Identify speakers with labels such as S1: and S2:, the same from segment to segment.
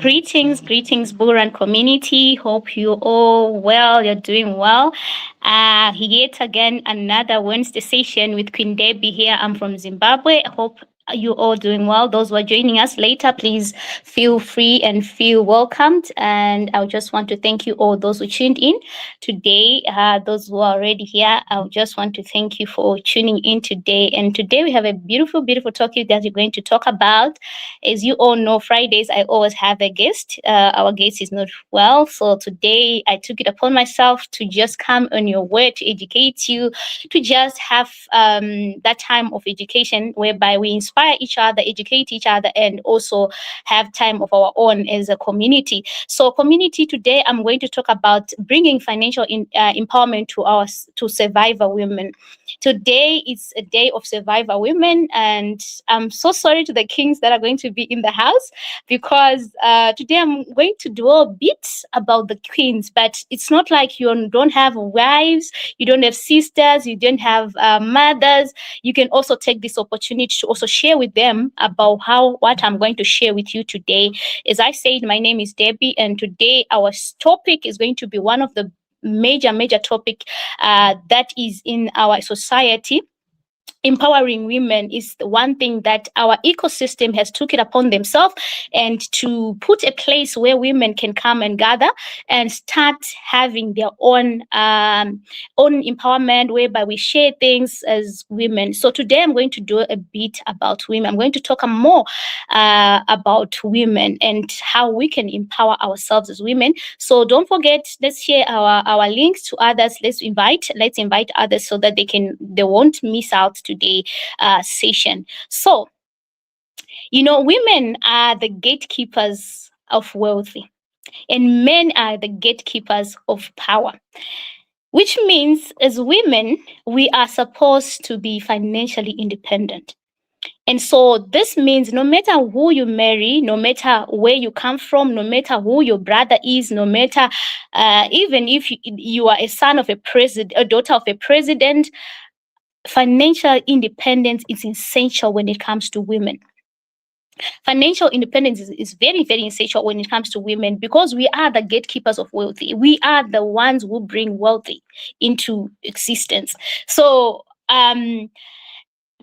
S1: Greetings, Bullrun community. Hope you all well. You're doing well. Yet again, another Wednesday session with Queen Deby here. I'm from Zimbabwe. I hope you all doing well. Those who are joining us later, please feel free and feel welcomed. And I just want to thank you all those who tuned in today. Those who are already here, I just want to thank you for tuning in today. And today we have a beautiful, beautiful topic that we're going to talk about. As you all know, Fridays I always have a guest. Our guest is not well, so today I took it upon myself to just come on your way to educate you, to just have that time of education whereby we inspire each other, educate each other, and also have time of our own as a community. So, community, today I'm going to talk about bringing financial empowerment to survivor women. Today is a day of survivor women, and I'm so sorry to the kings that are going to be in the house because today I'm going to do a bit about the queens, but it's not like you don't have wives, you don't have sisters, you don't have mothers. You can also take this opportunity to also share with them about what I'm going to share with you today. As I said, my name is Deby, and today our topic is going to be one of the major topic that is in our society. Empowering women is the one thing that our ecosystem has took it upon themselves, and to put a place where women can come and gather and start having their own empowerment, whereby we share things as women. So today I'm going to do a bit about women. I'm going to talk more about women and how we can empower ourselves as women. So don't forget, let's share our links to others. Let's invite others so that they won't miss out today session. So, women are the gatekeepers of wealth, and men are the gatekeepers of power. Which means, as women, we are supposed to be financially independent. And so this means no matter who you marry, no matter where you come from, no matter who your brother is, no matter even if you are a son of a president, a daughter of a president, financial independence is essential when it comes to women. Financial independence is very, very essential when it comes to women because we are the gatekeepers of wealth. We are the ones who bring wealth into existence. So,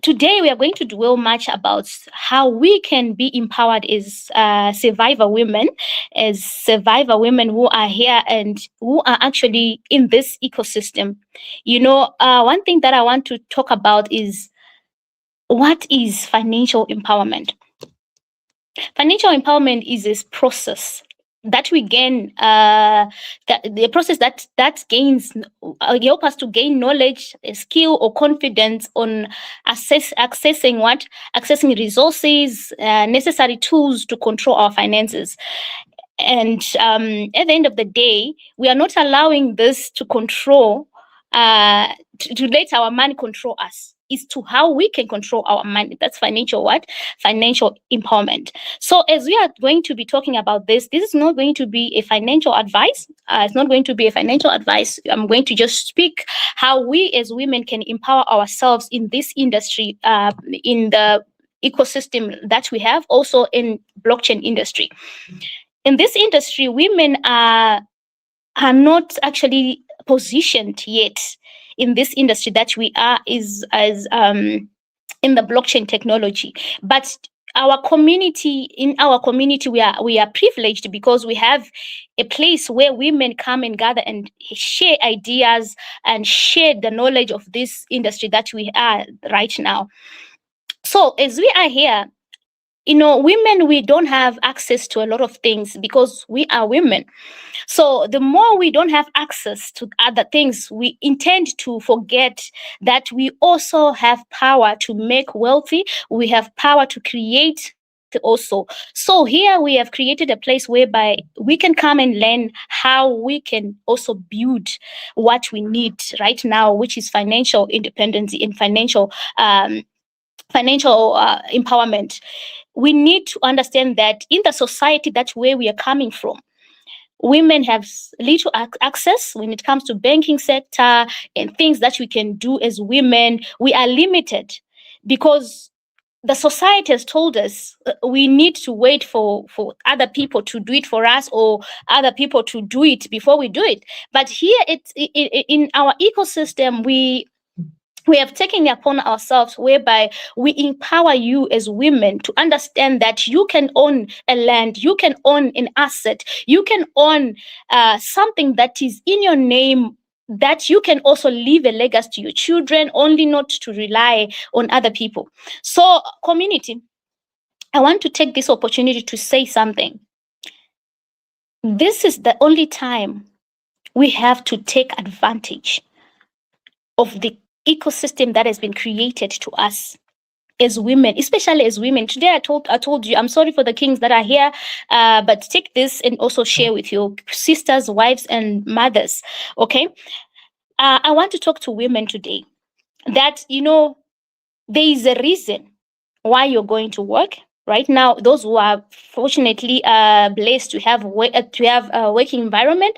S1: today we are going to dwell much about how we can be empowered as survivor women who are here and who are actually in this ecosystem. One thing that I want to talk about is, what is financial empowerment? Financial empowerment is this process that we gain, the process that gains help us to gain knowledge, skill, or confidence on accessing resources, necessary tools to control our finances. And at the end of the day, we are not allowing this to control, to let our money control us. Is to how we can control our money. That's financial empowerment. So as we are going to be talking about this is not going to be a financial advice. It's not going to be a financial advice. I'm going to just speak how we as women can empower ourselves in this industry, in the ecosystem that we have, also in blockchain industry. In this industry, women are not actually positioned yet in this industry that we are in the blockchain technology. But in our community, we are privileged because we have a place where women come and gather and share ideas and share the knowledge of this industry that we are right now. So as we are here, women, we don't have access to a lot of things because we are women. So the more we don't have access to other things, we intend to forget that we also have power to make wealthy. We have power to create also. So here we have created a place whereby we can come and learn how we can also build what we need right now, which is financial independence and financial empowerment. We need to understand that in the society, that's where we are coming from. Women have little access when it comes to banking sector and things that we can do as women. We are limited because the society has told us we need to wait for other people to do it for us, or other people to do it before we do it. But here, in our ecosystem, we have taken it upon ourselves, whereby we empower you as women to understand that you can own a land, you can own an asset, you can own something that is in your name, that you can also leave a legacy to your children, only not to rely on other people. So, community, I want to take this opportunity to say something. This is the only time we have to take advantage of the ecosystem that has been created to us as women, especially as women. Today, I told you, I'm sorry for the kings that are here, but take this and also share with your sisters, wives, and mothers. Okay, I want to talk to women today. That there is a reason why you're going to work right now. Those who are fortunately blessed to have a working environment,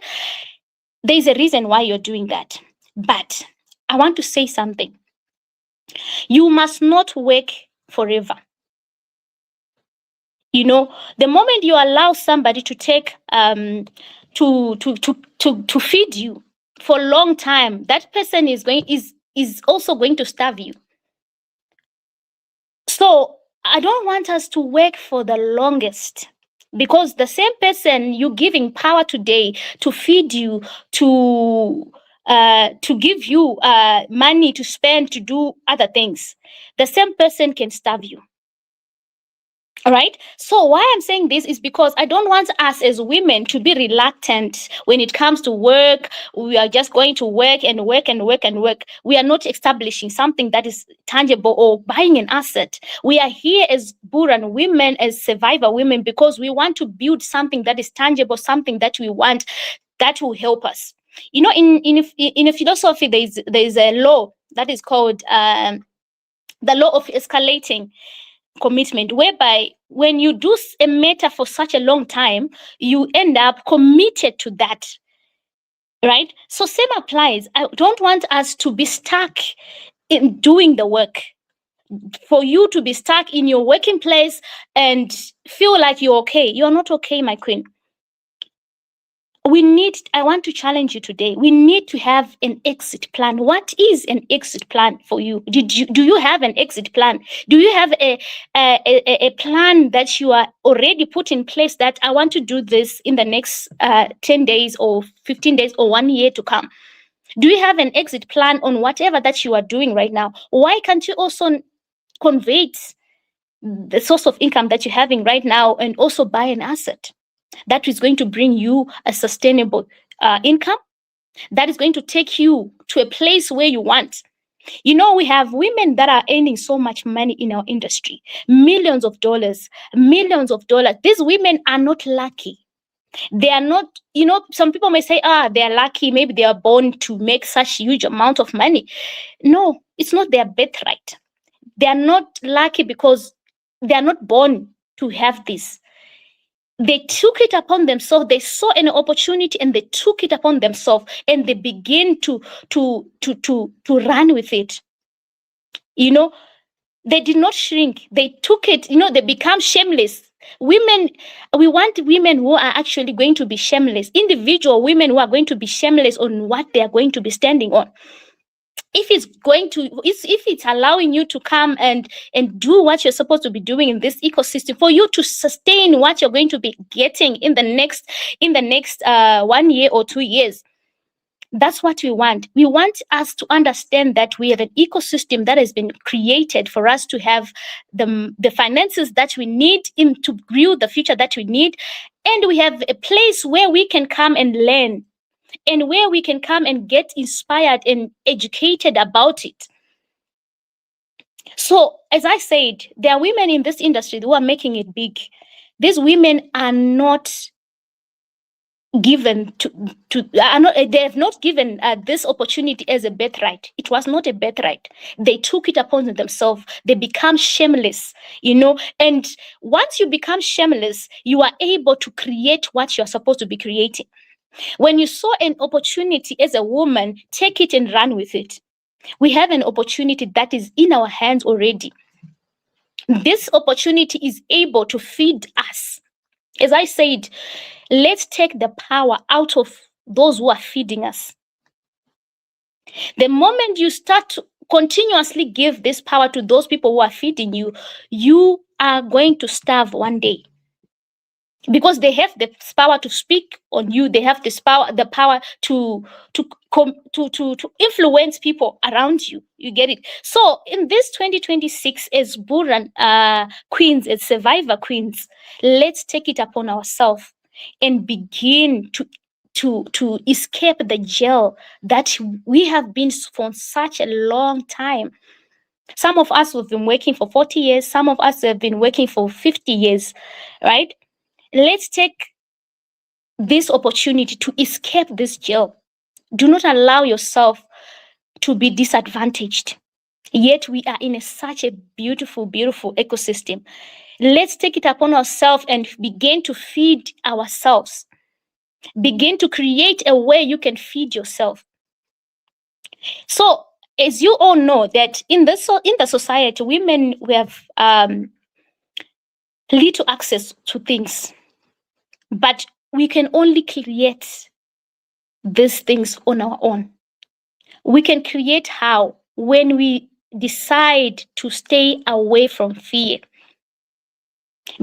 S1: there is a reason why you're doing that. But I want to say something. You must not work forever. The moment you allow somebody to take to feed you for a long time, that person is also going to starve you. So I don't want us to work for the longest, because the same person you giving power today to feed you, to give you money to spend to do other things, the same person can starve you. All right. So why I'm saying this is because I don't want us as women to be reluctant when it comes to work. We are just going to work and work and work and work. We are not establishing something that is tangible or buying an asset. We are here as Bullrun women, as survivor women, because we want to build something that is tangible, something that we want, that will help us. In a philosophy, there's a law that is called the law of escalating commitment, whereby when you do a matter for such a long time, you end up committed to that, right? So same applies. I don't want us to be stuck in doing the work. For you to be stuck in your working place and feel like you're okay. You're not okay, my queen. I want to challenge you today. We need to have an exit plan. What is an exit plan for you? Do you have an exit plan? Do you have a plan that you are already put in place, that I want to do this in the next 10 days or 15 days or 1 year to come? Do you have an exit plan on whatever that you are doing right now? Why can't you also convert the source of income that you're having right now and also buy an asset that is going to bring you a sustainable income, that is going to take you to a place where you want? We have women that are earning so much money in our industry, millions of dollars. These women are not lucky. They are not, some people may say, they are lucky. Maybe they are born to make such huge amount of money. No, it's not their birthright. They are not lucky because they are not born to have this. They took it upon themselves. They saw an opportunity and they took it upon themselves, and they begin to run with it. They did not shrink. They took it. They become shameless. Women, we want women who are actually going to be shameless. Individual women who are going to be shameless on what they are going to be standing on. If it's allowing you to come and do what you're supposed to be doing in this ecosystem, for you to sustain what you're going to be getting in the next 1 year or 2 years, that's what we want. We want us to understand that we have an ecosystem that has been created for us to have the finances that we need to build the future that we need, and we have a place where we can come and learn, and where we can come and get inspired and educated about it. So, as I said, there are women in this industry who are making it big. These women are not given they have not given this opportunity as a birthright. It was not a birthright. They took it upon themselves. They become shameless, and once you become shameless, you are able to create what you're supposed to be creating. When you saw an opportunity as a woman, take it and run with it. We have an opportunity that is in our hands already. This opportunity is able to feed us. As I said, let's take the power out of those who are feeding us. The moment you start to continuously give this power to those people who are feeding you, you are going to starve one day. Because they have the power to speak on you, they have this power, the power to influence people around you. You get it? So in this 2026, as Bullrun queens, as survivor queens, let's take it upon ourselves and begin to escape the jail that we have been for such a long time. Some of us have been working for 40 years, some of us have been working for 50 years, right? Let's take this opportunity to escape this jail. Do not allow yourself to be disadvantaged. Yet we are in such a beautiful, beautiful ecosystem. Let's take it upon ourselves and begin to feed ourselves. Begin to create a way you can feed yourself. So, as you all know, that in the society, women, we have little access to things, but we can only create these things on our own. We can create how? When we decide to stay away from fear.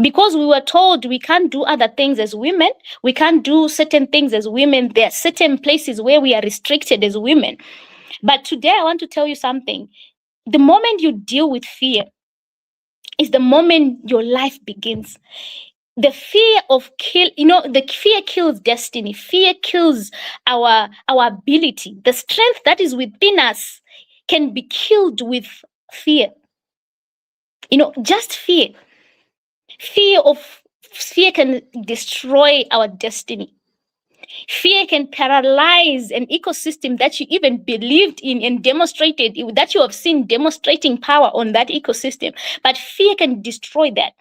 S1: Because we were told we can't do other things as women, we can't do certain things as women. There are certain places where we are restricted as women. But today I want to tell you something. The moment you deal with fear is the moment your life begins. The fear of the fear kills destiny. Fear kills our ability. The strength that is within us can be killed with fear. Just fear. Fear can destroy our destiny. Fear can paralyze an ecosystem that you even believed in and demonstrated, that you have seen demonstrating power on that ecosystem. But fear can destroy that.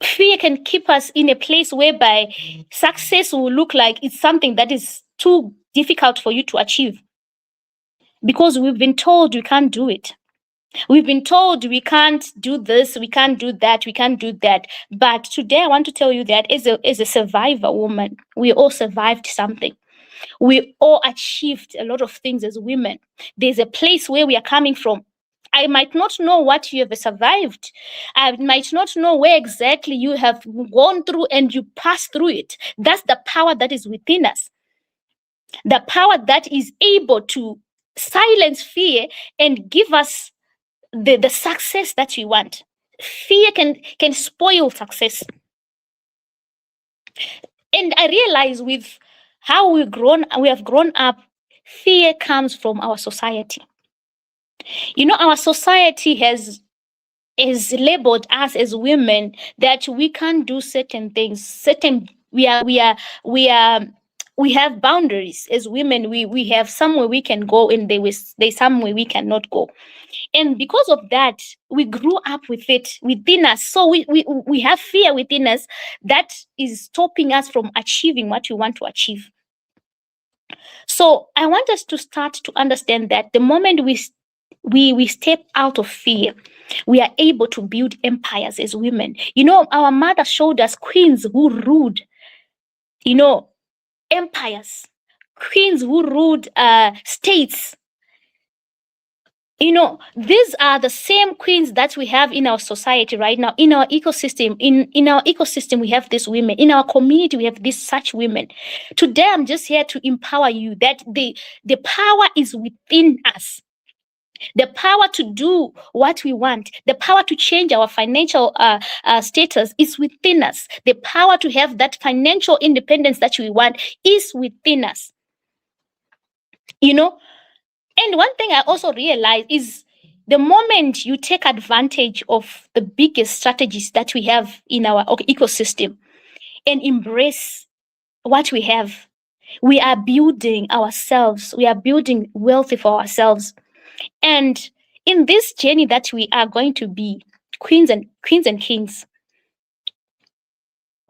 S1: Fear can keep us in a place whereby success will look like it's something that is too difficult for you to achieve. Because we've been told we can't do it. We've been told we can't do this, we can't do that, we can't do that. But today I want to tell you that as a survivor woman, we all survived something. We all achieved a lot of things as women. There's a place where we are coming from. I might not know what you have survived. I might not know where exactly you have gone through and you passed through it. That's the power that is within us. The power that is able to silence fear and give us the success that we want. Fear can spoil success. And I realize with how we have grown up, fear comes from our society. Our society has labeled us as women that we can't do certain things. We have boundaries as women. We have somewhere we can go, and there's somewhere we cannot go. And because of that, we grew up with it within us. So we have fear within us that is stopping us from achieving what we want to achieve. So I want us to start to understand that the moment we step out of fear, we are able to build empires as women. Our mother showed us queens who ruled, empires, queens who ruled states. These are the same queens that we have in our society right now, in our ecosystem. In our ecosystem, we have these women. In our community, we have these such women. Today, I'm just here to empower you that the power is within us. The power to do what we want, the power to change our financial status is within us. The power to have that financial independence that we want is within us. And one thing I also realize is the moment you take advantage of the biggest strategies that we have in our ecosystem and embrace what we have, we are building ourselves. We are building wealth for ourselves. And in this journey that we are going to be queens and kings,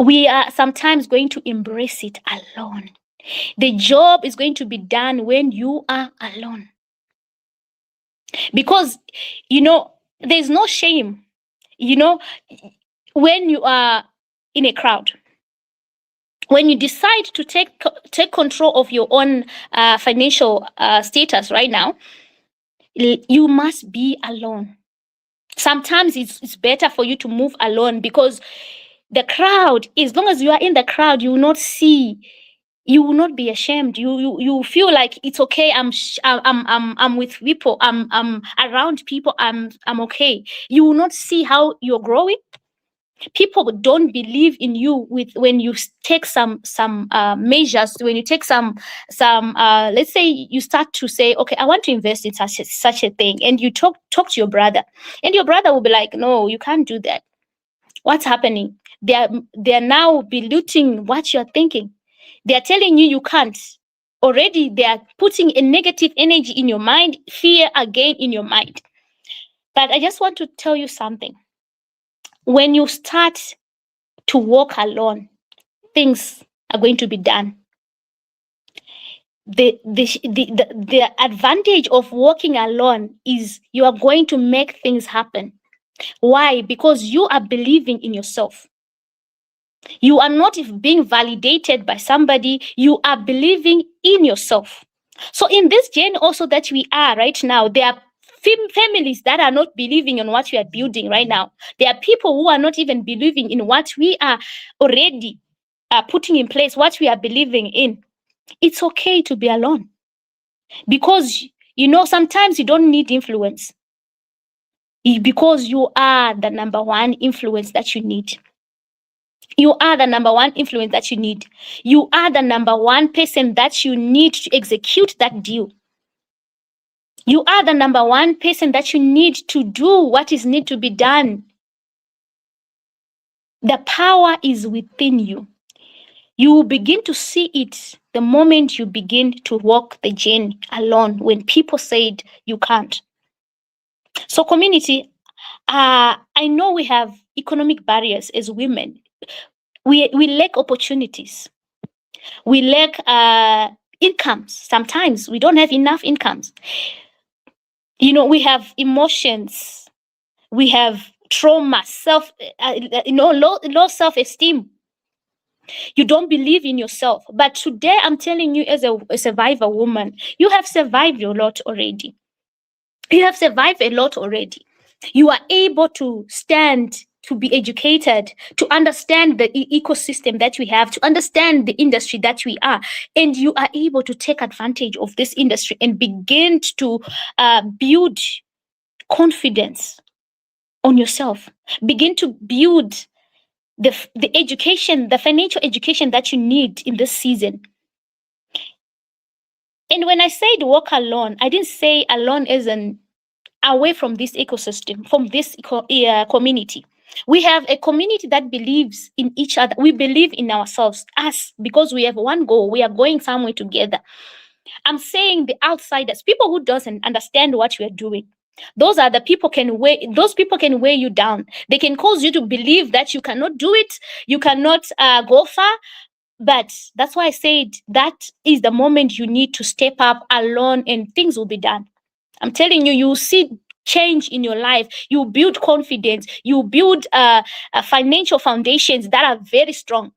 S1: we are sometimes going to embrace it alone. The job is going to be done when you are alone. Because, there's no shame You know, when you are in a crowd, when you decide to take control of your own financial status right now, you must be alone. Sometimes it's better for you to move alone, because the crowd, as long as you are in the crowd, you will not see, you will not be ashamed. You feel like it's okay. I'm with people. I'm around people. I'm okay. You will not see how you're growing. People don't believe in you with when you take some measures. When you take some let's say you start to say, okay, I want to invest in such a thing, and you talk to your brother, and your brother will be like, no, you can't do that. What's happening? They are now belittling what you're thinking. They are telling you can't. Already they are putting a negative energy in your mind, fear again in your mind. But I just want to tell you something. When you start to walk alone, things are going to be done. The advantage of walking alone is you are going to make things happen. Why? Because you are believing in yourself. You are not being validated by somebody. You are believing in yourself. So in this journey also that we are right now, there are families that are not believing in what we are building right now. There are people who are not even believing in what we are already putting in place, what we are believing in. It's okay to be alone, because sometimes you don't need influence, because you are the number one influence that you need. You are the number one influence that you need. You are the number one person that you need to execute that deal. You are the number one person that you need to do what is need to be done. The power is within you. You will begin to see it the moment you begin to walk the journey alone, when people said you can't. So community, I know we have economic barriers as women. We lack opportunities. We lack incomes. Sometimes we don't have enough incomes. We have emotions. We have trauma, low self-esteem. You don't believe in yourself. But today I'm telling you, as a survivor woman, you have survived a lot already. You have survived a lot already. You are able to stand, to be educated, to understand the ecosystem that we have, to understand the industry that we are. And you are able to take advantage of this industry and begin to build confidence on yourself. Begin to build the education, the financial education that you need in this season. And when I said walk alone, I didn't say alone as an away from this ecosystem, from this community. We have a community that believes in each other. We believe in ourselves, us, because we have one goal. We are going somewhere together. I'm saying the outsiders, people who doesn't understand what we are doing. Those are the people those people can weigh you down. They can cause you to believe that you cannot do it, you cannot go far. But that's why I said that is the moment you need to step up alone, and things will be done. I'm telling you, you'll see change in your life. You build confidence. You build financial foundations that are very strong.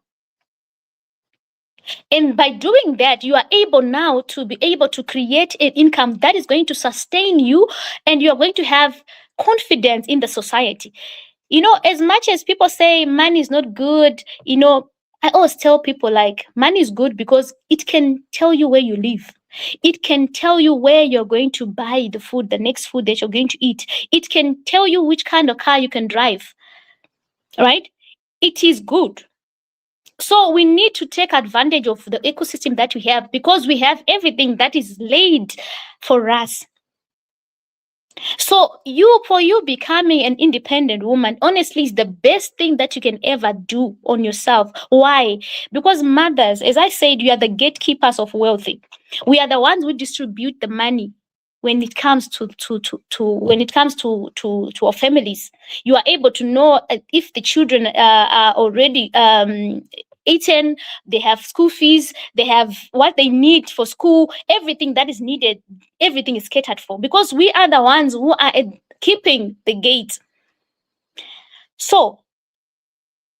S1: And by doing that, you are able now to be able to create an income that is going to sustain you, and you are going to have confidence in the society. As much as people say money is not good, I always tell people, like, money is good because it can tell you where you live. It can tell you where you're going to buy the food, the next food that you're going to eat. It can tell you which kind of car you can drive, right? It is good. So we need to take advantage of the ecosystem that we have, because we have everything that is laid for us. So for you becoming an independent woman, honestly, is the best thing that you can ever do on yourself. Why? Because mothers, as I said, you are the gatekeepers of wealthy. We are the ones who distribute the money when it comes to our families. You are able to know if the children are already eaten, they have school fees, they have what they need for school, everything that is needed, everything is catered for, because we are the ones who are keeping the gate. So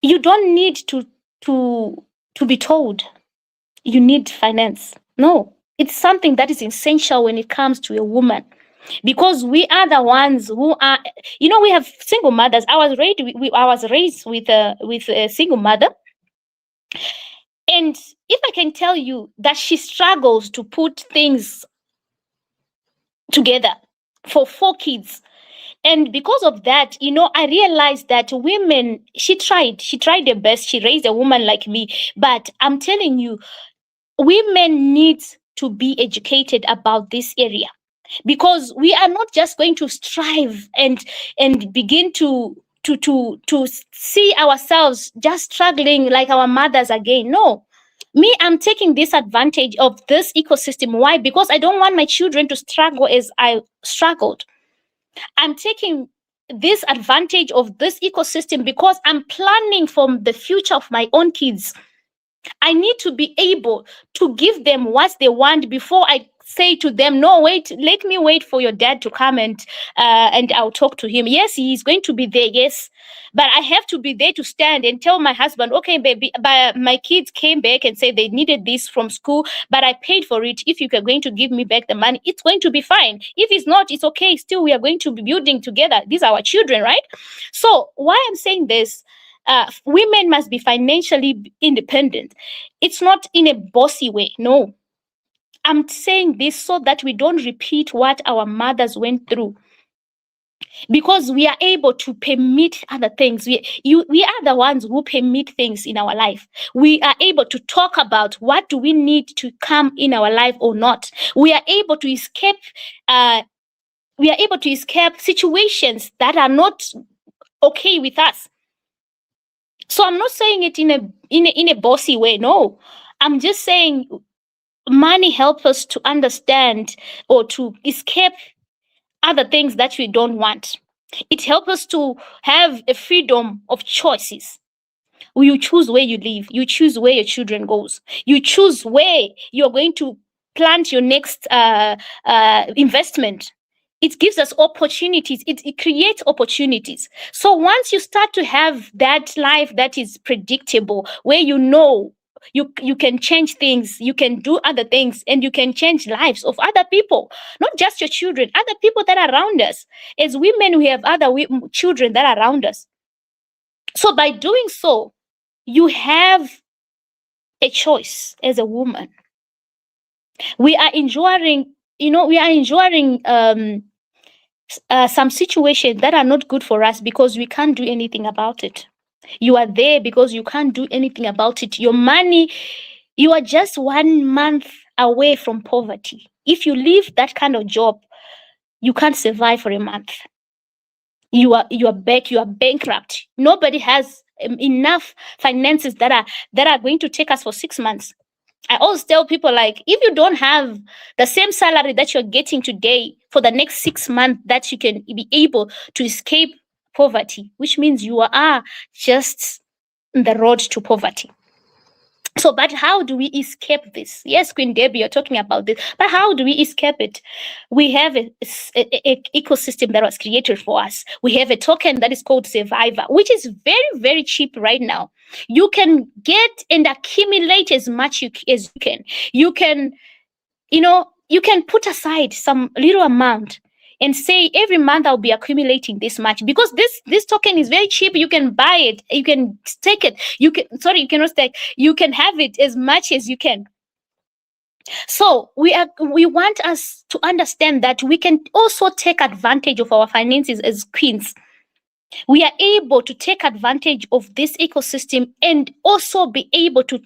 S1: you don't need to to be told you need finance. No, it's something that is essential when it comes to a woman, because we are the ones who are, we have single mothers. I was raised with a single mother, and if I can tell you that she struggles to put things together for 4 kids. And because of that, I realized that women, she tried her best. She raised a woman like me. But I'm telling you, women need to be educated about this area, because we are not just going to strive and begin to see ourselves just struggling like our mothers again. No, me, I'm taking this advantage of this ecosystem. Why? Because I don't want my children to struggle as I struggled. I'm taking this advantage of this ecosystem because I'm planning for the future of my own kids. I need to be able to give them what they want before I say to them, no, wait, let me wait for your dad to come and I'll talk to him. Yes, he's going to be there, yes. But I have to be there to stand and tell my husband, okay, baby, but my kids came back and said they needed this from school, but I paid for it. If you are going to give me back the money, it's going to be fine. If it's not, it's okay. Still, we are going to be building together. These are our children, right? So why I'm saying this, women must be financially independent. It's not in a bossy way. No. I'm saying this so that we don't repeat what our mothers went through, because we are able to permit other things. We are the ones who permit things in our life. We are able to talk about what do we need to come in our life or not. We are able to escape. We are able to escape situations that are not okay with us. So I'm not saying it in a bossy way. No, I'm just saying money helps us to understand or to escape other things that we don't want. It helps us to have a freedom of choices. You choose where you live. You choose where your children goes. You choose where you're going to plant your next investment. It gives us opportunities. It creates opportunities. So once you start to have that life that is predictable, where you can change things, you can do other things, and you can change lives of other people, not just your children, other people that are around us. As women, we have other children that are around us. So by doing so, you have a choice as a woman. We are enjoying, some situations that are not good for us because we can't do anything about it. You are there because you can't do anything about it. Your money, you are just 1 month away from poverty. If you leave that kind of job, you can't survive for a month. You are bankrupt. Nobody has enough finances that are going to take us for 6 months. I always tell people, like, if you don't have the same salary that you're getting today for the next 6 months, that you can be able to escape poverty, which means you are just on the road to poverty. So, but how do we escape this? Yes, Queen Deby, you're talking about this, but how do we escape it? We have a ecosystem that was created for us. We have a token that is called Survivor, which is very, very cheap right now. You can get and accumulate as much as you can. You can put aside some little amount and say every month I'll be accumulating this much, because this token is very cheap. You can buy it, you can stake it, you cannot stake, you can have it as much as you can. So we want us to understand that we can also take advantage of our finances as queens. We are able to take advantage of this ecosystem and also be able to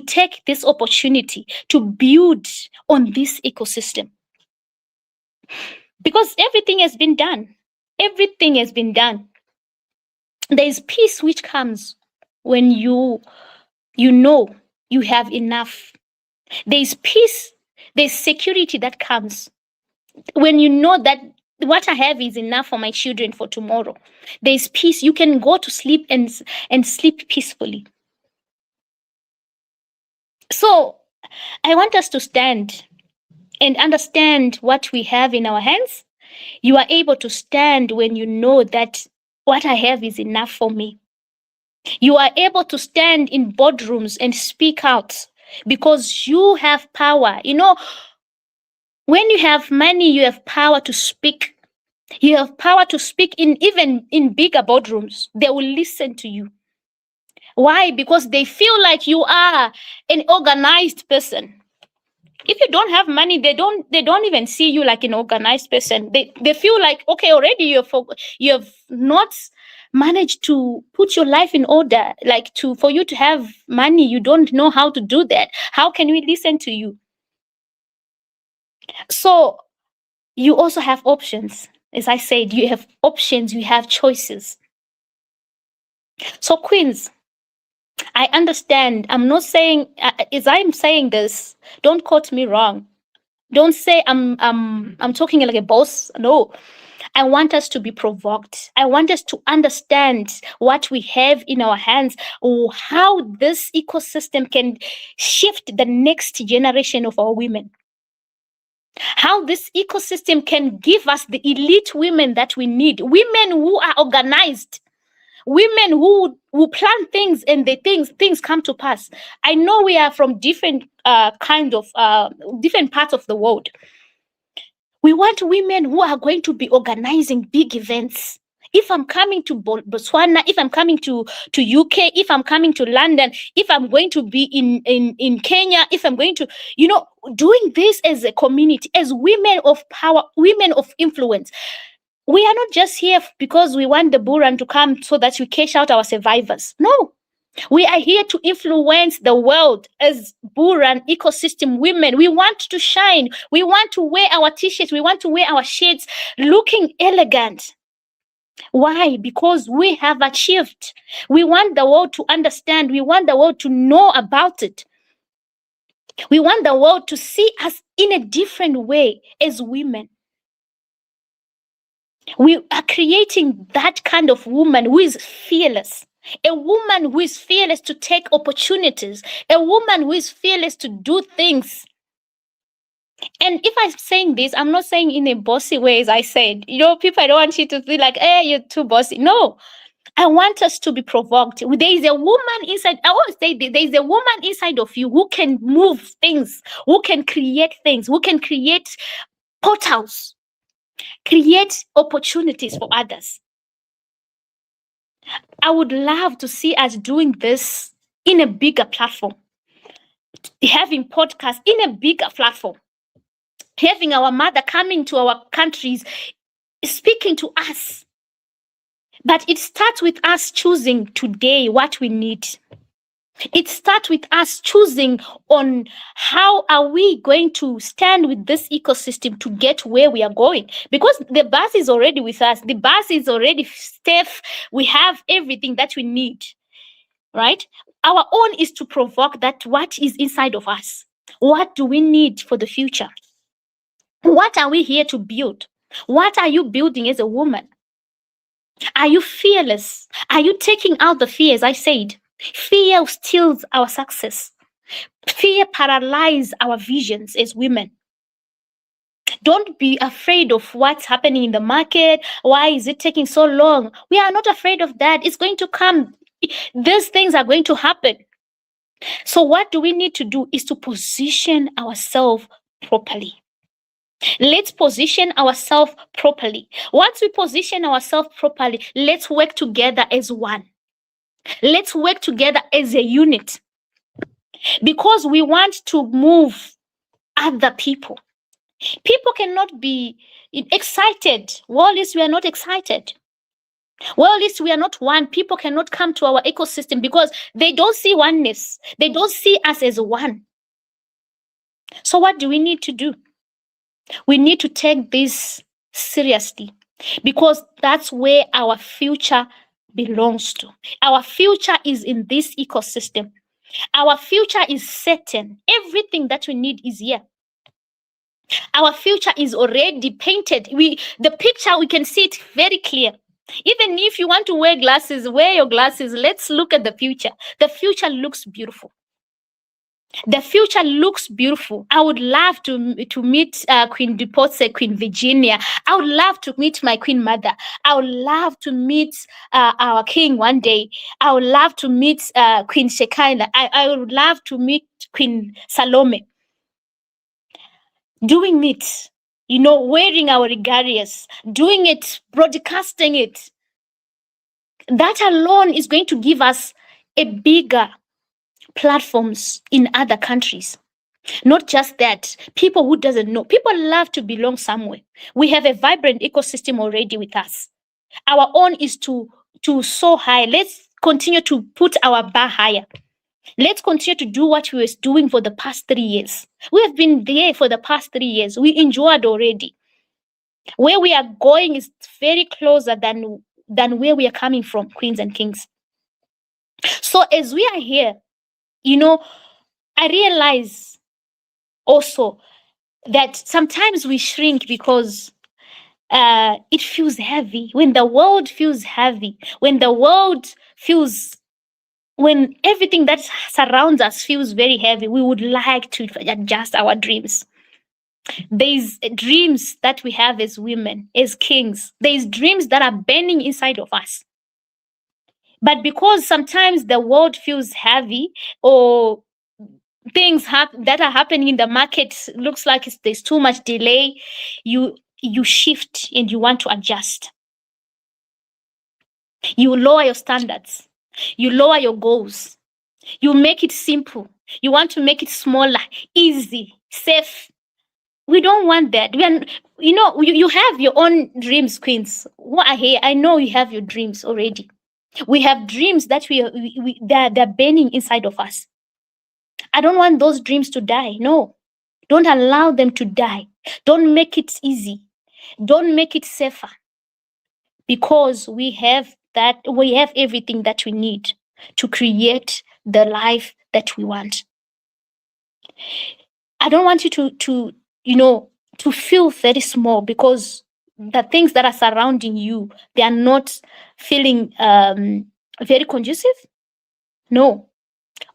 S1: take this opportunity to build on this ecosystem. Because everything has been done. Everything has been done. There is peace which comes when you know you have enough. There is peace, there's security that comes when you know that what I have is enough for my children for tomorrow. There is peace. You can go to sleep and sleep peacefully. So I want us to stand and understand what we have in our hands. You are able to stand when you know that what I have is enough for me. You are able to stand in boardrooms and speak out because you have power. When you have money, you have power to speak. You have power to speak even in bigger boardrooms. They will listen to you. Why? Because they feel like you are an organized person. If you don't have money, they don't even see you like an organized person. They feel like, okay, already you have not managed to put your life in order. Like for you to have money, you don't know how to do that. How can we listen to you? So you also have options. As I said, you have options, you have choices. So queens, I understand. I'm not saying, as I'm saying this, don't quote me wrong. Don't say I'm talking like a boss. No. I want us to be provoked. I want us to understand what we have in our hands, or how this ecosystem can shift the next generation of our women. How this ecosystem can give us the elite women that we need. Women who are organized. Women who plan things and the things come to pass. I know we are from different different parts of the world. We want women who are going to be organizing big events. If I'm coming to Botswana, if I'm coming to UK, if I'm coming to London, if I'm going to be in Kenya, if I'm going to, doing this as a community, as women of power, women of influence. We are not just here because we want the Bullrun to come so that we cash out our survivors. No. We are here to influence the world as Bullrun ecosystem women. We want to shine. We want to wear our t-shirts. We want to wear our shirts looking elegant. Why? Because we have achieved. We want the world to understand. We want the world to know about it. We want the world to see us in a different way as women. We are creating that kind of woman who is fearless. A woman who is fearless to take opportunities. A woman who is fearless to do things. And if I'm saying this, I'm not saying in a bossy way, as I said. People, I don't want you to feel like, hey, you're too bossy. No. I want us to be provoked. There is a woman inside. I always say there is a woman inside of you who can move things, who can create things, who can create portals, create opportunities for others. I would love to see us doing this in a bigger platform, having podcasts in a bigger platform, having our mother coming to our countries, speaking to us. But it starts with us choosing today what we need. It starts with us choosing on how are we going to stand with this ecosystem to get where we are going. Because the bus is already with us. The bus is already safe. We have everything that we need, right? Our own is to provoke that what is inside of us. What do we need for the future? What are we here to build? What are you building as a woman? Are you fearless? Are you taking out the fear, as I said? Fear steals our success. Fear paralyzes our visions as women. Don't be afraid of what's happening in the market. Why is it taking so long? We are not afraid of that. It's going to come. These things are going to happen. So what do we need to do is to position ourselves properly. Let's position ourselves properly. Once we position ourselves properly, let's work together as one. Let's work together as a unit. Because we want to move other people. People cannot be excited. Well, at least we are not excited. Well, at least we are not one. People cannot come to our ecosystem because they don't see oneness. They don't see us as one. So what do we need to do? We need to take this seriously because that's where our future belongs to. Our future is in this ecosystem. Our future is certain. Everything that we need is here. Our future is already painted. The picture, we can see it very clear. Even if you want to wear glasses, wear your glasses. Let's look at the future. The future looks beautiful. The future looks beautiful. I would love to meet Queen Depotse, Queen Virginia. I would love to meet my Queen Mother. I would love to meet our King one day. I would love to meet Queen Shekinah. I would love to meet Queen Salome. Doing it, wearing our regalias, doing it, broadcasting it. That alone is going to give us a bigger platforms in other countries. Not just that, people who doesn't know, people love to belong somewhere. We have a vibrant ecosystem already with us. Our own is to soar high. Let's continue to put our bar higher. Let's continue to do what we were doing for the past 3 years. We have been there for the past 3 years. We enjoyed already. Where we are going is very closer than where we are coming from, queens and kings. So as we are here, I realize also that sometimes we shrink because it feels heavy. When the world feels heavy, when everything that surrounds us feels very heavy, we would like to adjust our dreams. There's dreams that we have as women, as kings. There's dreams that are burning inside of us. But because sometimes the world feels heavy, or things that are happening in the market looks like there's too much delay, you shift and you want to adjust. You lower your standards. You lower your goals. You make it simple. You want to make it smaller, easy, safe. We don't want that. You have your own dreams, queens. Who are here? I know you have your dreams already. We have dreams that they're burning inside of us. I don't want those dreams to die. No, don't allow them to die. Don't make it easy. Don't make it safer. Because we have everything that we need to create the life that we want. I don't want you to feel very small, because the things that are surrounding you, they are not feeling very conducive. No,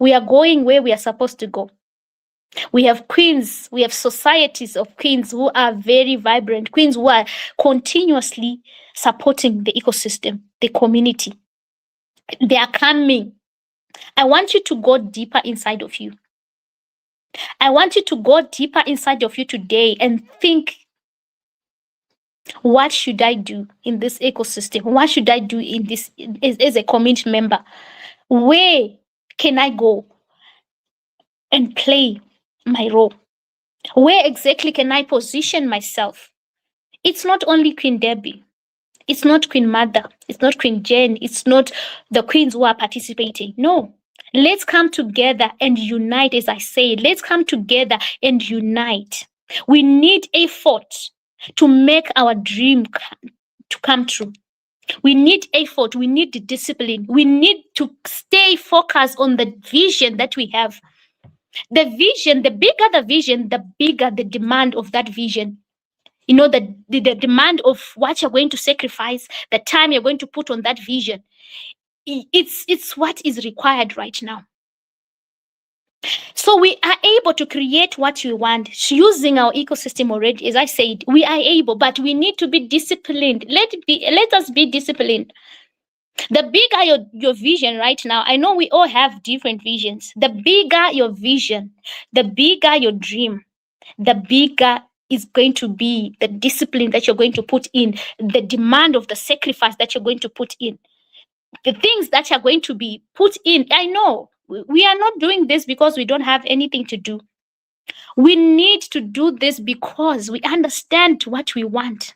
S1: we are going where we are supposed to go. We have queens, we have societies of queens who are very vibrant, queens who are continuously supporting the ecosystem, the community. They are coming. I want you to go deeper inside of you. I want you to go deeper inside of you today and think, what should I do in this ecosystem? What should I do in this as a community member? Where can I go and play my role? Where exactly can I position myself? It's not only Queen Deby. It's not Queen Mother. It's not Queen Jane. It's not the queens who are participating. No. Let's come together and unite, as I say. Let's come together and unite. We need effort to make our dream to come true. We need effort. We need the discipline. We need to stay focused on the vision that we have. The vision, the bigger the vision, the bigger the demand of that vision. The demand of what you're going to sacrifice, the time you're going to put on that vision. It's what is required right now. So we are able to create what we want using our ecosystem already. As I said, we are able, but we need to be disciplined. Let us be disciplined. The bigger your vision right now, I know we all have different visions. The bigger your vision, the bigger your dream, the bigger is going to be the discipline that you're going to put in, the demand of the sacrifice that you're going to put in, the things that are going to be put in. I know we are not doing this because we don't have anything to do. We need to do this because we understand what we want.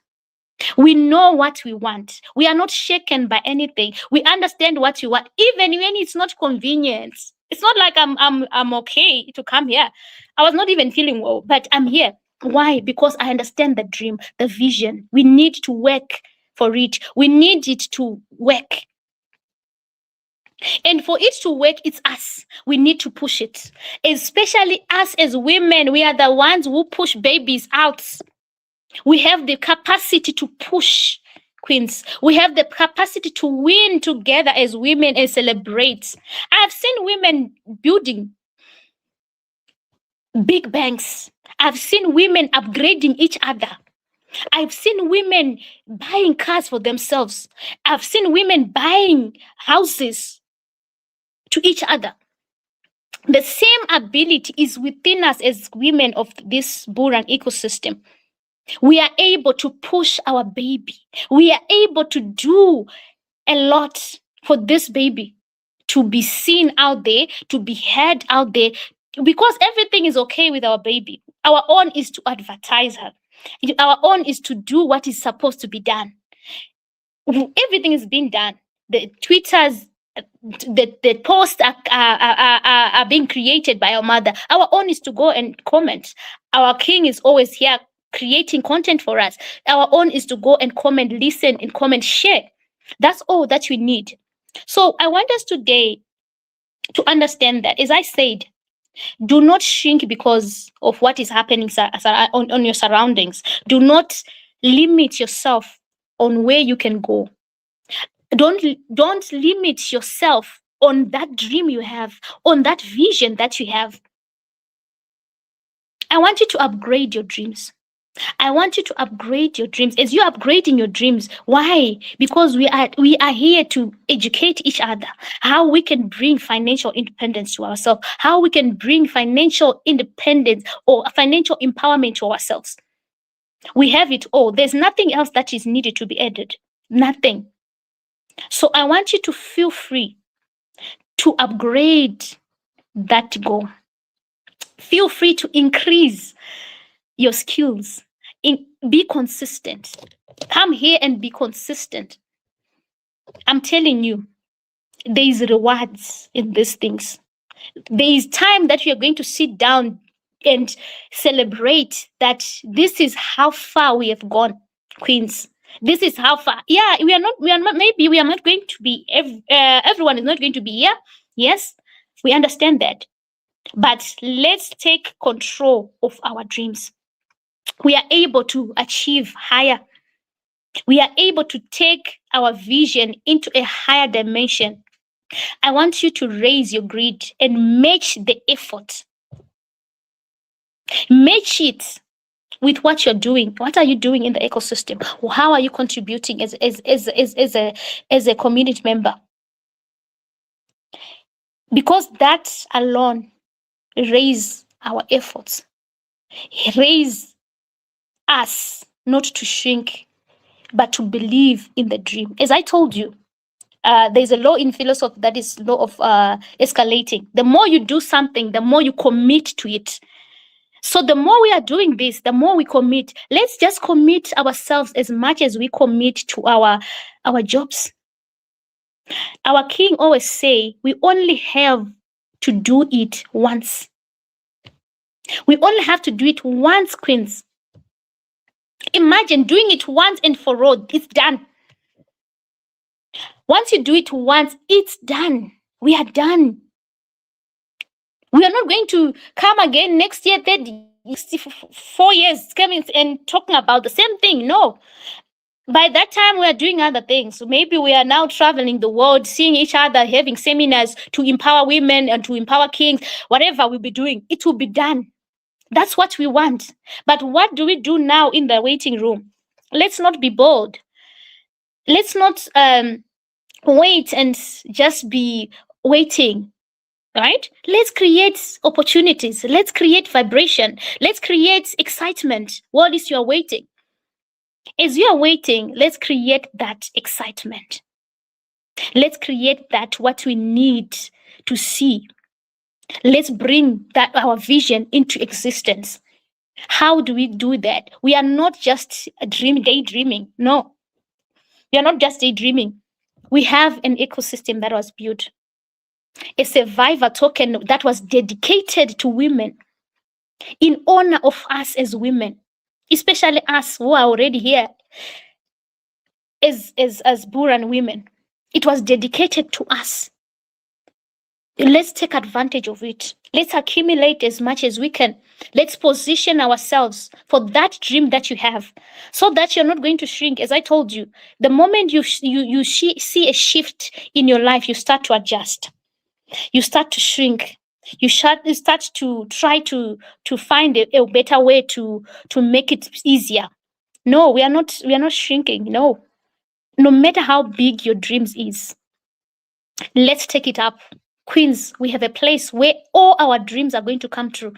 S1: We know what we want. We are not shaken by anything. We understand what we want, even when it's not convenient. It's not like I'm okay to come here. I was not even feeling well, but I'm here. Why? Because I understand the dream, the vision. We need to work for it. We need it to work. And for it to work, it's us. We need to push it. Especially us as women, we are the ones who push babies out. We have the capacity to push, queens. We have the capacity to win together as women and celebrate. I have seen women building big banks. I've seen women upgrading each other. I've seen women buying cars for themselves. I've seen women buying houses to each other. The same ability is within us as women of this Bullrun ecosystem. We are able to push our baby. We are able to do a lot for this baby to be seen out there, to be heard out there, because everything is okay with our baby. Our own is to advertise her. Our own is to do what is supposed to be done. Everything is being done. The Twitters, the posts are being created by our mother. Our own is to go and comment. Our king is always here creating content for us. Our own is to go and comment, listen, and comment, share. That's all that we need. So I want us today to understand that, as I said, do not shrink because of what is happening on your surroundings. Do not limit yourself on where you can go. Don't limit yourself on that dream you have, on that vision that you have. I want you to upgrade your dreams. I want you to upgrade your dreams. As you're upgrading your dreams, why? Because we are here to educate each other, how we can bring financial independence to ourselves, how we can bring financial independence or financial empowerment to ourselves. We have it all. There's nothing else that is needed to be added. Nothing. So I want you to feel free to upgrade that goal. Feel free to increase your skills. Be consistent. Come here and be consistent. I'm telling you, there is rewards in these things. There is time that we are going to sit down and celebrate that this is how far we have gone, queens. This is how far. Yeah, we are not going to be, everyone is not going to be here. Yes, we understand that. But let's take control of our dreams. We are able to achieve higher. We are able to take our vision into a higher dimension. I want you to raise your grid and match the effort. Match it with what you're doing. What are you doing in the ecosystem? How are you contributing as a community member? Because that alone raise our efforts. Raise us not to shrink, but to believe in the dream. As I told you, there's a law in philosophy that is law of escalating. The more you do something, the more you commit to it. So the more we are doing this, the more we commit. Let's just commit ourselves as much as we commit to our jobs. Our king always say, we only have to do it once. We only have to do it once, queens. Imagine doing it once and for all. It's done. Once you do it once, it's done. We are done. We are not going to come again next year, 4 years, coming and talking about the same thing. No. By that time, we are doing other things. So maybe we are now traveling the world, seeing each other, having seminars to empower women and to empower kings. Whatever we'll be doing, it will be done. That's what we want. But what do we do now in the waiting room? Let's not be bold. Let's not wait and just be waiting, right? Let's create opportunities. Let's create vibration. Let's create excitement. What is you are waiting? As you are waiting, let's create that excitement. Let's create that what we need to see. Let's bring that our vision into existence. How do we do that? We are not just daydreaming. No, we are not just daydreaming. We have an ecosystem that was built, a survivor token that was dedicated to women in honor of us as women, especially us who are already here as Bullrun women. It was dedicated to us. Let's take advantage of it. Let's accumulate as much as we can. Let's position ourselves for that dream that you have, so that you're not going to shrink. As I told you, the moment you see a shift in your life, you start to adjust. You start to shrink. You start to try to find a better way to make it easier. No, we are not shrinking. No. No matter how big your dreams is, let's take it up. Queens, we have a place where all our dreams are going to come true.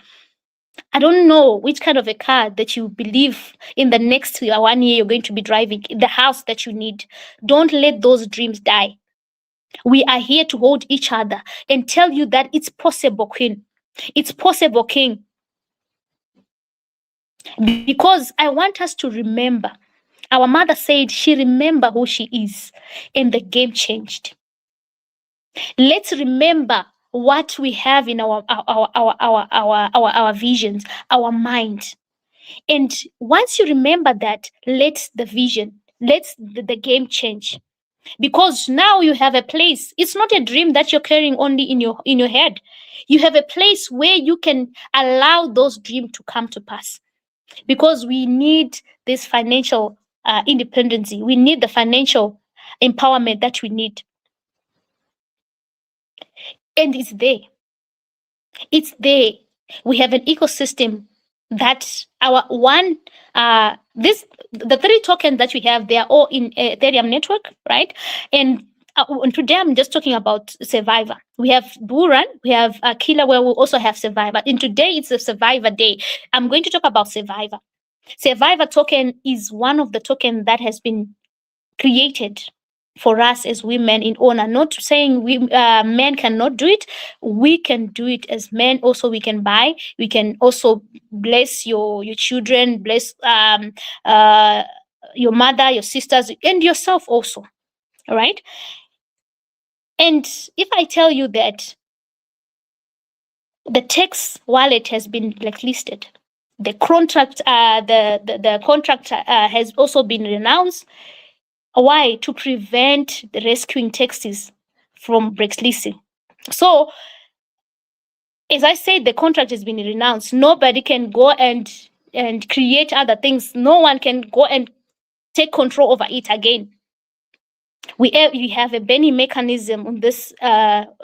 S1: I don't know which kind of a car that you believe in the next 1 year you're going to be driving, the house that you need. Don't let those dreams die. We are here to hold each other and tell you that it's possible, Queen. It's possible, King. Because I want us to remember. Our mother said she remember who she is, and the game changed. Let's remember what we have in our visions, our mind. And once you remember that, let the game change. Because now you have a place. It's not a dream that you're carrying only in your head. You have a place where you can allow those dreams to come to pass. Because we need this financial independence. We need the financial empowerment that we need. And it's there. It's there. We have an ecosystem that our one the 3 tokens that we have, they are all in Ethereum network, right? And today I'm just talking about Survivor. We have Bullrun, we have Killer, where we also have Survivor. And today it's a Survivor day. I'm going to talk about Survivor. Survivor token is one of the tokens that has been created for us as women in honor. Not saying we men cannot do it. We can do it as men. Also, we can buy. We can also bless your children, bless your mother, your sisters, and yourself also. All right. And if I tell you that the tax wallet has been blacklisted, the contract, the contract has also been renounced. Why? To prevent the rescuing taxis from blacklisting. So, as I said, the contract has been renounced. Nobody can go and create other things. No one can go and take control over it again. We have a banning mechanism on this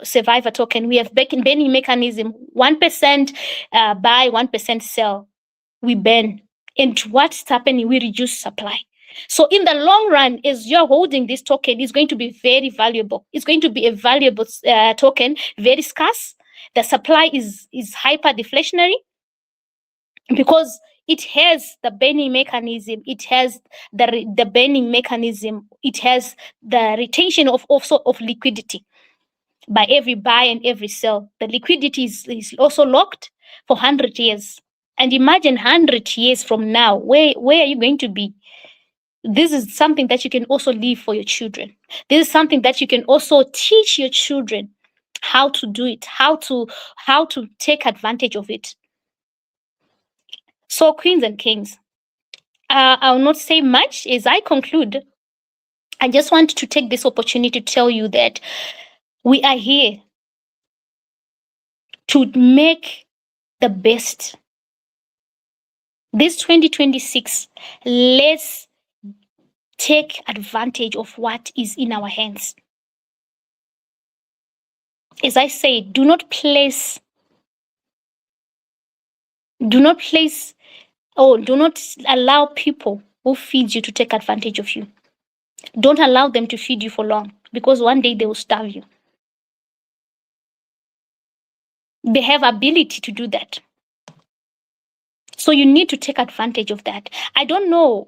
S1: Survivor token. We have banning mechanism. 1% buy, 1% sell. We ban. And what's happening? We reduce supply. So in the long run, as you're holding this token, it's going to be very valuable. It's going to be a valuable token, very scarce. The supply is hyper deflationary because it has the banning mechanism. It has the banning mechanism. It has the retention of also of liquidity by every buy and every sell. The liquidity is also locked for 100 years. And imagine 100 years from now, where are you going to be? This is something that you can also leave for your children. This is something that you can also teach your children how to do it, how to take advantage of it. So, queens and kings, I'll not say much as I conclude. I just want to take this opportunity to tell you that we are here to make the best. This 2026, let's take advantage of what is in our hands. As I say, do not allow people who feed you to take advantage of you. Don't allow them to feed you for long, because one day they will starve you. They have ability to do that. So you need to take advantage of that. I don't know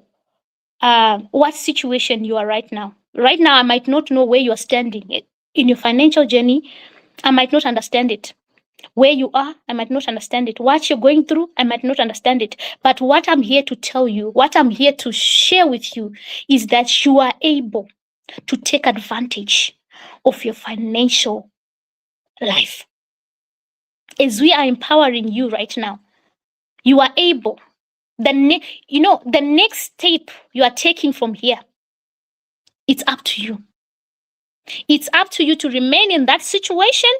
S1: what situation you are right now. Right now, I might not know where you are standing in your financial journey. I might not understand it. Where you are, I might not understand it. What you're going through, I might not understand it. But what I'm here to tell you, what I'm here to share with you is that you are able to take advantage of your financial life. As we are empowering you right now, you are able. The next step you are taking from here, it's up to you. It's up to you to remain in that situation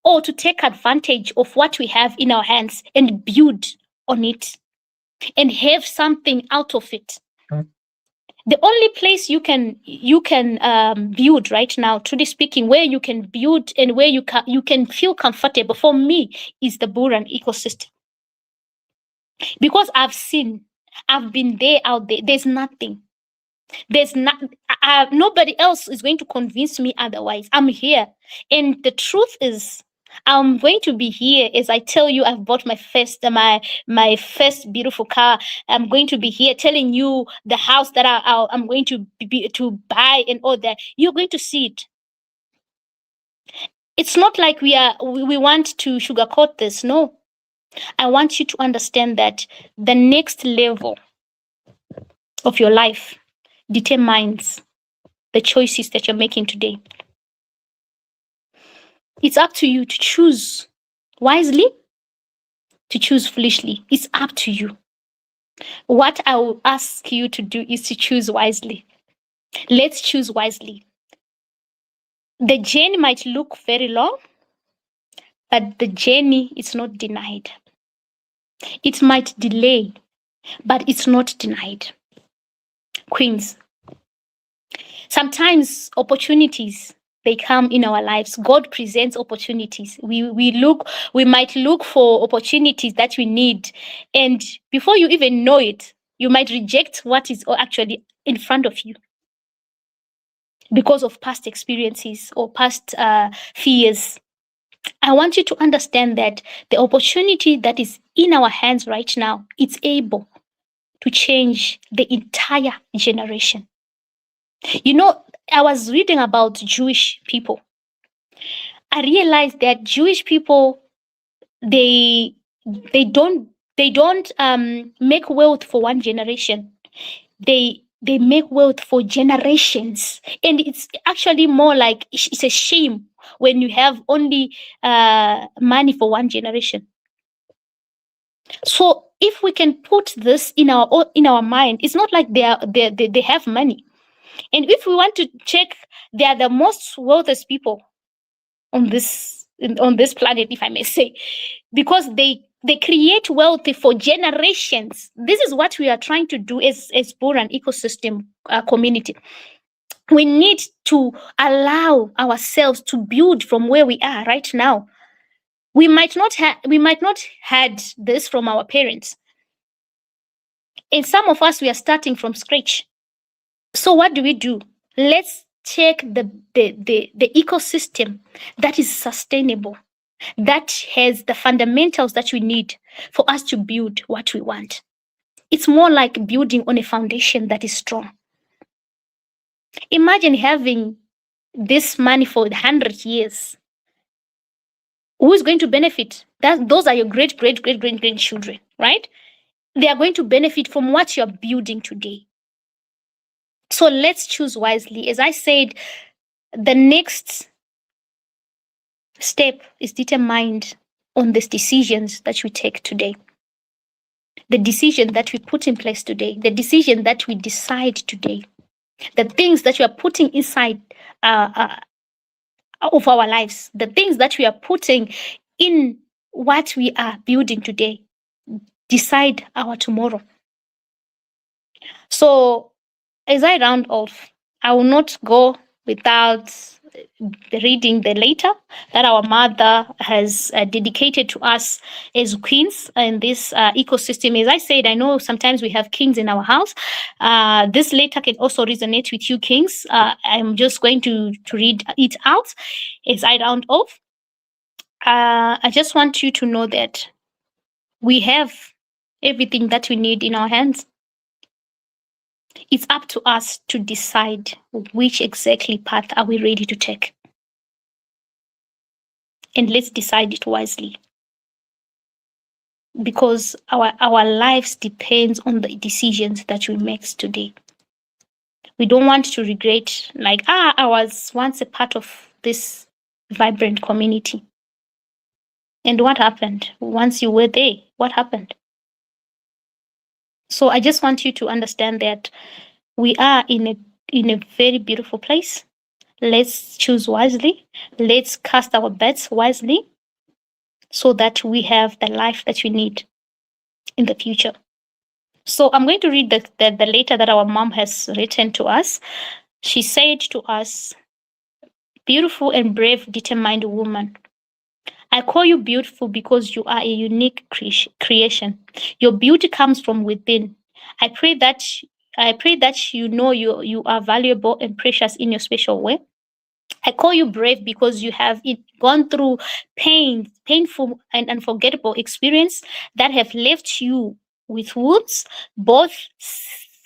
S1: or to take advantage of what we have in our hands and build on it and have something out of it. The only place you can build right now, truly speaking, where you can build and where you can feel comfortable, for me, is the Bullrun ecosystem. Because I've been there, out there. There's nothing. There's not. Nobody else is going to convince me otherwise. I'm here, and the truth is, I'm going to be here as I tell you. I've bought my first beautiful car. I'm going to be here telling you the house that I'm going to buy and all that. You're going to see it. It's not like we want to sugarcoat this. No, I want you to understand that the next level of your life determines the choices that you're making today. It's up to you to choose wisely, to choose foolishly. It's up to you. What I will ask you to do is to choose wisely. Let's choose wisely. The journey might look very long, but the journey is not denied. It might delay, but it's not denied. Queens, sometimes opportunities, they come in our lives. God presents opportunities. We might look for opportunities that we need, and before you even know it, you might reject what is actually in front of you because of past experiences or past fears. I want you to understand that the opportunity that is in our hands right now, it's able to change the entire generation. You know, I was reading about Jewish people. I realized that Jewish people, they don't make wealth for one generation. They make wealth for generations, and it's actually more like it's a shame when you have only money for one generation. So if we can put this in our mind, it's not like they have money. And if we want to check, they are the most wealthiest people on this planet, if I may say, because they create wealth for generations. This is what we are trying to do as Bullrun ecosystem community. We need to allow ourselves to build from where we are right now. We might not had this from our parents, and some of us, we are starting from scratch. So what do? Let's check the ecosystem that is sustainable, that has the fundamentals that we need for us to build what we want. It's more like building on a foundation that is strong. Imagine having this money for 100 years. Who is going to benefit? Those are your great grandchildren, right? They are going to benefit from what you're building today. So let's choose wisely. As I said, the next step is determined on these decisions that we take today. The decision that we put in place today, the decision that we decide today, the things that we are putting inside of our lives, the things that we are putting in what we are building today, decide our tomorrow. So as I round off, I will not go without reading the letter that our mother has dedicated to us as queens in this ecosystem. As I said, I know sometimes we have kings in our house. This letter can also resonate with you, kings. I'm just going to read it out as I round off. I just want you to know that we have everything that we need in our hands. It's up to us to decide which exactly path are we ready to take. And let's decide it wisely. Because our lives depends on the decisions that we make today. We don't want to regret, like, I was once a part of this vibrant community. And what happened? Once you were there, what happened? So I just want you to understand that we are in a very beautiful place. Let's choose wisely. Let's cast our bets wisely so that we have the life that we need in the future. So I'm going to read the letter that our mom has written to us. She said to us, "Beautiful and brave, determined woman. I call you beautiful because you are a unique creation. Your beauty comes from within. I pray that I pray that you know you are valuable and precious in your special way. I call you brave because you have gone through painful and unforgettable experience that have left you with wounds, both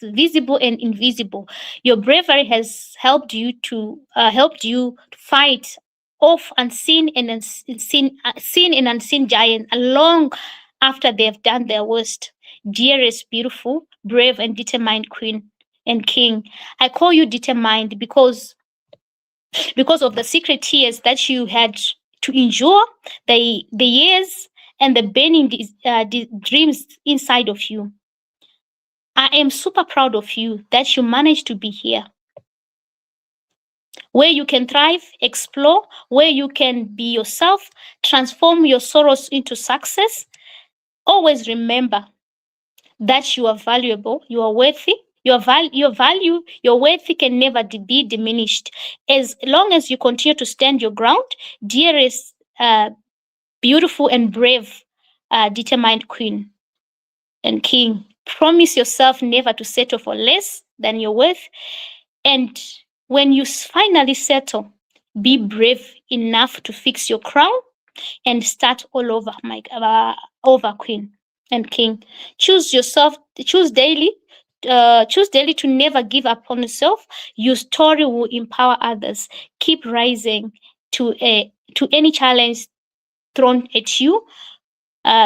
S1: visible and invisible. Your bravery has helped you to fight off unseen and seen and unseen giants long after they have done their worst. Dearest, beautiful, brave, and determined queen and king, I call you determined because of the secret tears that you had to endure, the years and the burning dreams inside of you. I am super proud of you that you managed to be here, where you can thrive, explore, where you can be yourself, transform your sorrows into success. Always remember that you are valuable, you are worthy. Your value, your worth can never be diminished. As long as you continue to stand your ground, dearest, beautiful and brave, determined queen and king. Promise yourself never to settle for less than your worth. And when you finally settle, be brave enough to fix your crown and start all over, over queen and king. Choose yourself, choose daily to never give up on yourself. Your story will empower others. Keep rising to any challenge thrown at you.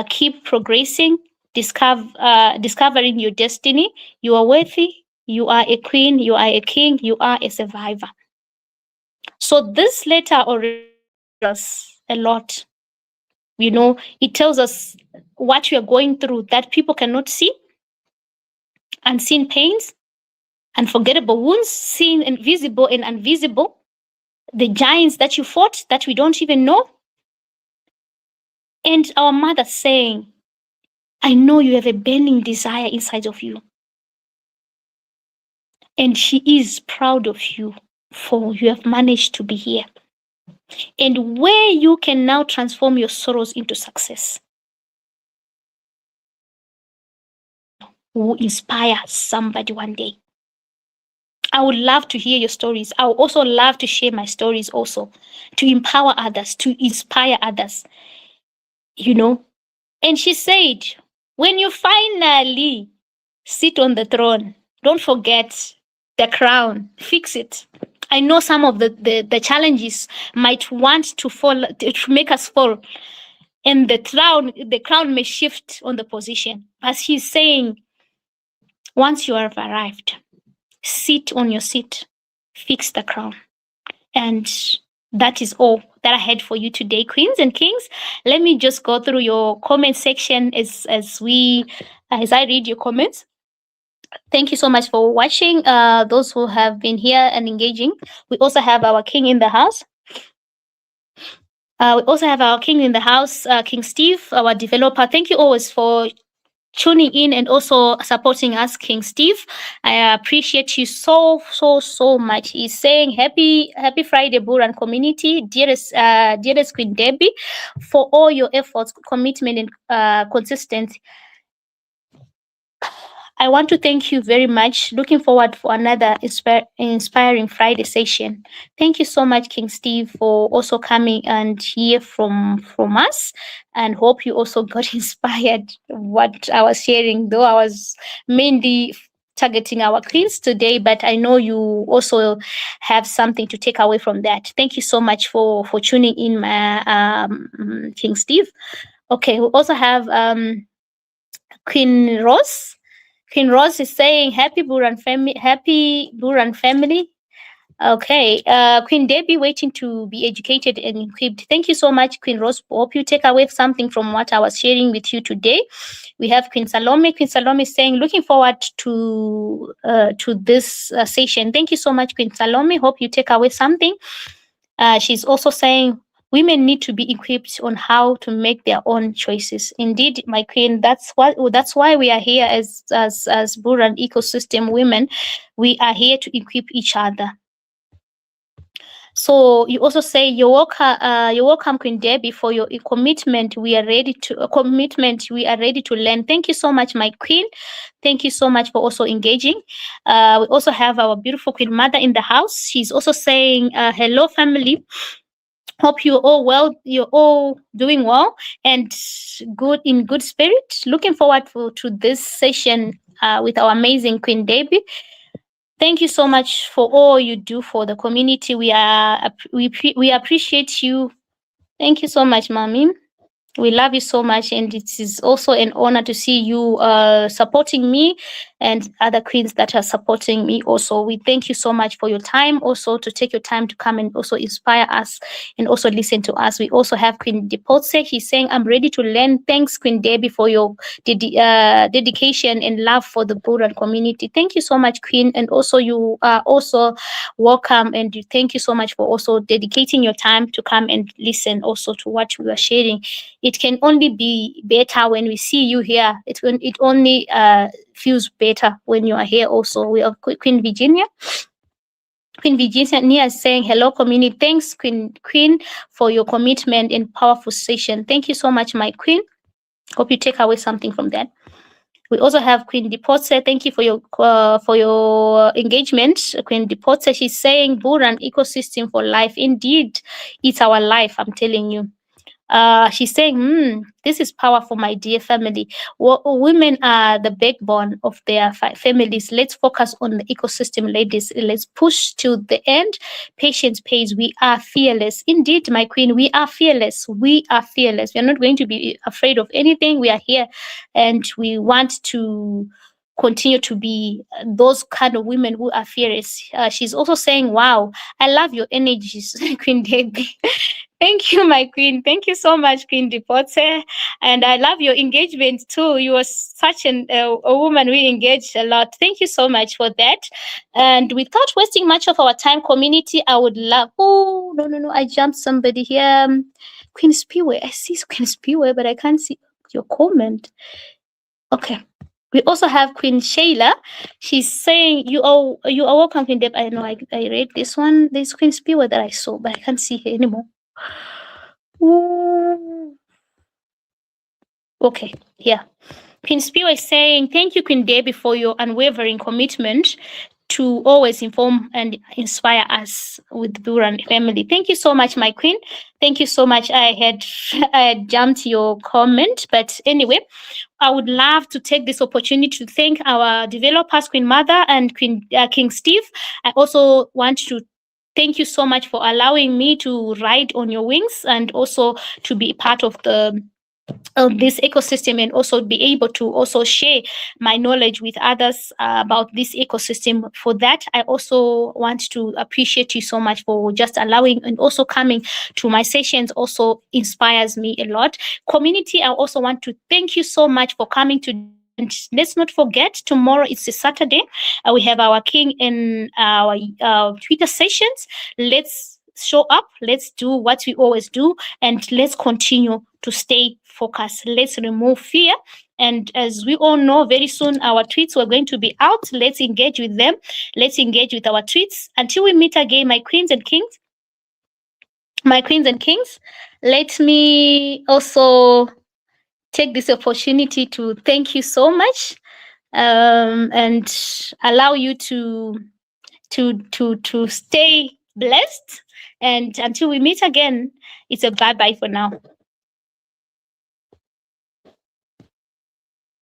S1: Keep progressing, discovering your destiny. You are worthy. You are a queen. You are a king. You are a survivor. So this letter already tells us a lot. It tells us what we are going through that people cannot see, unseen pains, unforgettable wounds, seen and visible and invisible, the giants that you fought that we don't even know. And our mother saying, I know you have a burning desire inside of you. And she is proud of you for you have managed to be here. And where you can now transform your sorrows into success. Will inspire somebody one day. I would love to hear your stories. I would also love to share my stories also, to empower others, to inspire others, you know. And she said, when you finally sit on the throne, don't forget the crown, fix it. I know some of the challenges might want to fall, to make us fall, and the crown may shift on the position. But he's saying, once you have arrived, sit on your seat, fix the crown. And that is all that I had for you today, queens and kings. Let me just go through your comment section as I read your comments. Thank you so much for watching. Those who have been here and engaging. We also have our king in the house. King Steve, our developer. Thank you always for tuning in and also supporting us, King Steve. I appreciate you so much. He's saying happy Friday, Bullrun community, dearest Queen Deby, for all your efforts, commitment, and consistency. I want to thank you very much. Looking forward for another inspiring Friday session. Thank you so much, King Steve, for also coming and hear from us. And hope you also got inspired what I was sharing, though I was mainly targeting our queens today, but I know you also have something to take away from that. Thank you so much for tuning in, King Steve. Okay, we also have Queen Rose. Queen Rose is saying, happy Bullrun family. Okay. Queen Deby, waiting to be educated and equipped. Thank you so much, Queen Rose. Hope you take away something from what I was sharing with you today. We have Queen Salome. Queen Salome is saying, looking forward to this session. Thank you so much, Queen Salome. Hope you take away something. She's also saying, women need to be equipped on how to make their own choices. Indeed, my queen, that's why we are here as Bullrun ecosystem women. We are here to equip each other. So you also say you're welcome, Queen Deby, for your commitment. We are ready to commitment. We are ready to learn. Thank you so much, my queen. Thank you so much for also engaging. We also have our beautiful Queen Mother in the house. She's also saying, "Hello, family. Hope you're all well. You're all doing well and good spirit. Looking forward to this session with our amazing Queen Deby. Thank you so much for all you do for the community. We appreciate you. Thank you so much, Mami. We love you so much, and it is also an honor to see you supporting me and other queens that are supporting me also. We thank you so much for your time, also to take your time to come and also inspire us and also listen to us. We also have Queen Depotse. She's saying, I'm ready to learn. Thanks, Queen Deby, for your dedication and love for the Bullrun community. Thank you so much, Queen. And also you are also welcome, and thank you so much for also dedicating your time to come and listen also to what we are sharing. It can only be better when we see you here. It only feels better when you are here also. We have Queen Virginia. Queen Virginia is saying, hello, community. Thanks, Queen, for your commitment and powerful session. Thank you so much, my Queen. Hope you take away something from that. We also have Queen Depotse. Thank you for your engagement, Queen Depotse. She's saying, Bullrun ecosystem for life. Indeed, it's our life, I'm telling you. She's saying, this is powerful, my dear family. Women are the backbone of their families. Let's focus on the ecosystem, ladies. Let's push to the end. Patience pays. We are fearless. Indeed, my queen, we are fearless. We are fearless. We are not going to be afraid of anything. We are here and we want to continue to be those kind of women who are fearless. She's also saying, wow, I love your energies, Queen Deby. Thank you, my queen. Thank you so much, Queen Depotse. And I love your engagement too. You are such a woman we engaged a lot. Thank you so much for that. And without wasting much of our time, community, I would love. Oh, no. I jumped somebody here. Queen Spiwe. I see Queen Spiwe, but I can't see your comment. Okay. We also have Queen Shayla. She's saying, you are welcome, Queen Deb. I know I read this one. There's Queen Spiwe that I saw, but I can't see her anymore. Ooh. Okay, yeah. Queen Spiwe is saying, thank you, Queen Deby, for your unwavering commitment to always inform and inspire us with Bullrun family. Thank you so much, my queen. Thank you so much. I had jumped your comment, but anyway, I would love to take this opportunity to thank our developers, Queen Mother and King Steve. I also want to thank you so much for allowing me to ride on your wings and also to be part of this ecosystem and also be able to also share my knowledge with others about this ecosystem. For that, I also want to appreciate you so much for just allowing and also coming to my sessions. Also inspires me a lot. Community, I also want to thank you so much for coming to. And let's not forget, tomorrow it's a Saturday. We have our king in our Twitter sessions. Let's show up. Let's do what we always do, and let's continue to stay focused. Let's remove fear. And as we all know, very soon our tweets are going to be out. Let's engage with them. Let's engage with our tweets. Until we meet again, my queens and kings. My queens and kings, let me also take this opportunity to thank you so much and allow you to stay blessed. And until we meet again, it's a bye-bye for now.